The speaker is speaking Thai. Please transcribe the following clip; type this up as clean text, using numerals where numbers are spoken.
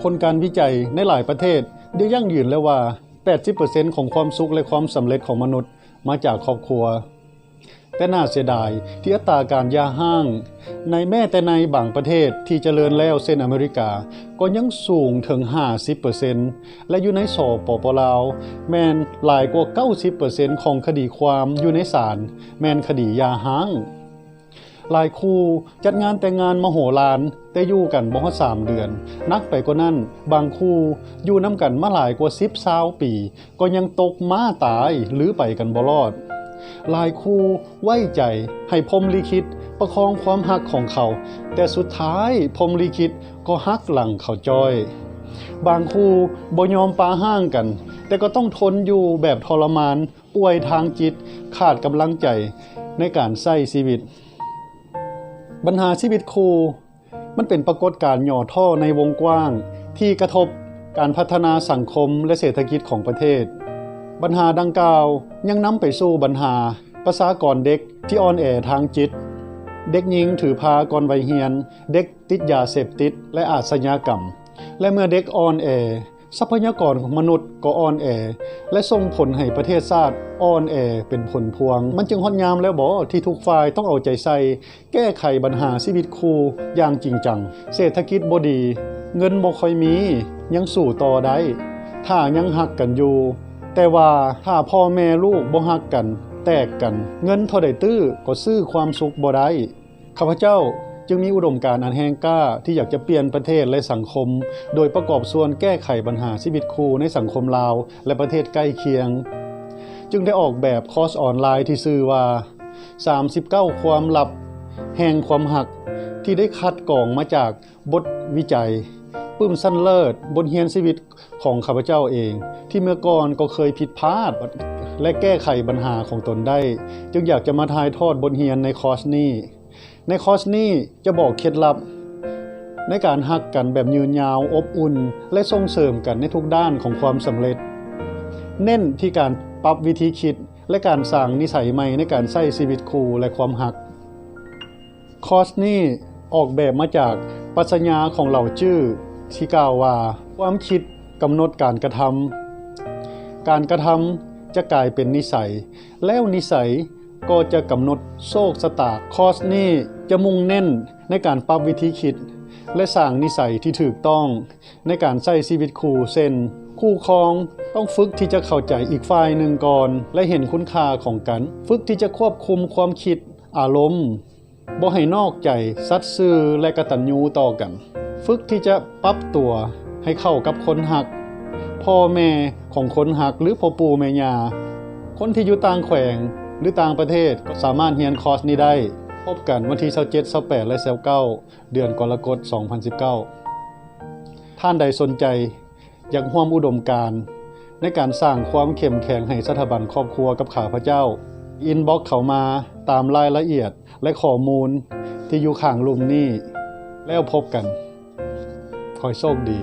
ผลการวิจัยในหลายประเทศได้ยั่งยืนแล้วว่า 80% ของความสุขและความสำเร็จของมนุษย์มาจากครอบครัวแต่น่าเสียดายที่อัตราการหย่าร้างในแม้แต่ในบางประเทศที่เจริญแล้วเช่นอเมริกาก็ยังสูงถึง 50% และอยู่ในสปป.ลาวแม่นหลายกว่า 90% ของคดีความอยู่ในศาลแม่นคดีหย่าร้างหลายคู่จัดงานแต่งงานมโหฬารแต่อยู่กันบ่ฮอด3 เดือนนักไปกว่านั้นบางคู่อยู่นำกันมาหลายกว่า10-20 ปีก็ยังตกม้าตายหรือไปกันบ่รอดหลายคู่ไว้ใจให้พรหมลิขิตประคองความหักของเขาแต่สุดท้ายพรหมลิขิตก็หักหลังเขาจ้อยบางคู่บ่ยอมปาห้างกันแต่ก็ต้องทนอยู่แบบทรมานป่วยทางจิตขาดกำลังใจในการใช้ชีวิตปัญหาชีวิตคู่มันเป็นปรากฏการณ์ย่อท่อในวงกว้างที่กระทบการพัฒนาสังคมและเศรษฐกิจของประเทศปัญหาดังกล่าวยังนำไปสู่ปัญหาประชากรเด็กที่อ่อนแอทางจิตเด็กหญิงถือพาก่อนวัยเรียนเด็กติดยาเสพติดและอาชญากรรมและเมื่อเด็กอ่อนแอทรัพยากรของมนุษย์ก็อ่อนแอและส่งผลให้ประเทศชาติอ่อนแอเป็นผลพวงมันจึงฮอดยามแล้วบ่ที่ทุกฝ่ายต้องเอาใจใส่แก้ไขปัญหาชีวิตคู่อย่างจริงจังเศรษฐกิจบ่ดีเงินบ่ค่อยมียังสู้ต่อได้ถ้ายังฮักกันอยู่แต่ว่าถ้าพ่อแม่ลูกบ่ฮักกันแตกกันเงินเท่าใดตื้อก็ซื้อความสุขบ่ได้ข้าพเจ้าจึงมีอุดมการณ์อันแห่งกล้าที่อยากจะเปลี่ยนประเทศและสังคมโดยประกอบส่วนแก้ไขปัญหาชีวิตคู่ในสังคมลาวและประเทศใกล้เคียงจึงได้ออกแบบคอร์สออนไลน์ที่ชื่อว่า39ความลับแห่งความหักที่ได้คัดกรองมาจากบทวิจัยปึ้มสั้นเลิศบทเรียนชีวิตของข้าพเจ้าเองที่เมื่อก่อนก็เคยผิดพลาดและแก้ไขปัญหาของตนได้จึงอยากจะมาถ่ายทอดบทเรียนในคอร์สนี้ในคอร์สนี้จะบอกเคล็ดลับในการฮักกันแบบยืนยาวอบอุ่นและส่งเสริมกันในทุกด้านของความสำเร็จเน้นที่การปรับวิธีคิดและการสร้างนิสัยใหม่ในการใช้ชีวิตคู่และความฮักคอร์สนี้ออกแบบมาจากปรัชญาของเหล่าจื้อที่กล่าวว่าความคิดกำหนดการกระทำการกระทำจะกลายเป็นนิสัยแล้วนิสัยก็จะกำหนดโชคชะตาคอร์สนี้จะมุ่งเน้นในการปรับวิธีคิดและสร้างนิสัยที่ถูกต้องในการใช้ชีวิตคู่เช่นคู่ครองต้องฝึกที่จะเข้าใจอีกฝ่ายหนึ่งก่อนและเห็นคุณค่าของกันฝึกที่จะควบคุมความคิดอารมณ์บ่ให้นอกใจสัตย์ซื่อและกตัญญูต่อกันฝึกที่จะปรับตัวให้เข้ากับคนหักพ่อแม่ของคนหักหรือพ่อปู่แม่ย่าคนที่อยู่ต่างแขวงหรือต่างประเทศก็สามารถเรียนคอร์สนี้ได้พบกันวันที่27 28และ29เดือนกรกฎาคม2019ท่านใดสนใจอยากร่วมอุดมการณ์ในการสร้างความเข้มแข็งให้สถาบันครอบครัวกับข้าพเจ้าอินบ็อกซ์เข้ามาตามรายละเอียดและข้อมูลที่อยู่ข้างรูปนี้แล้วพบกันขอให้โชคดี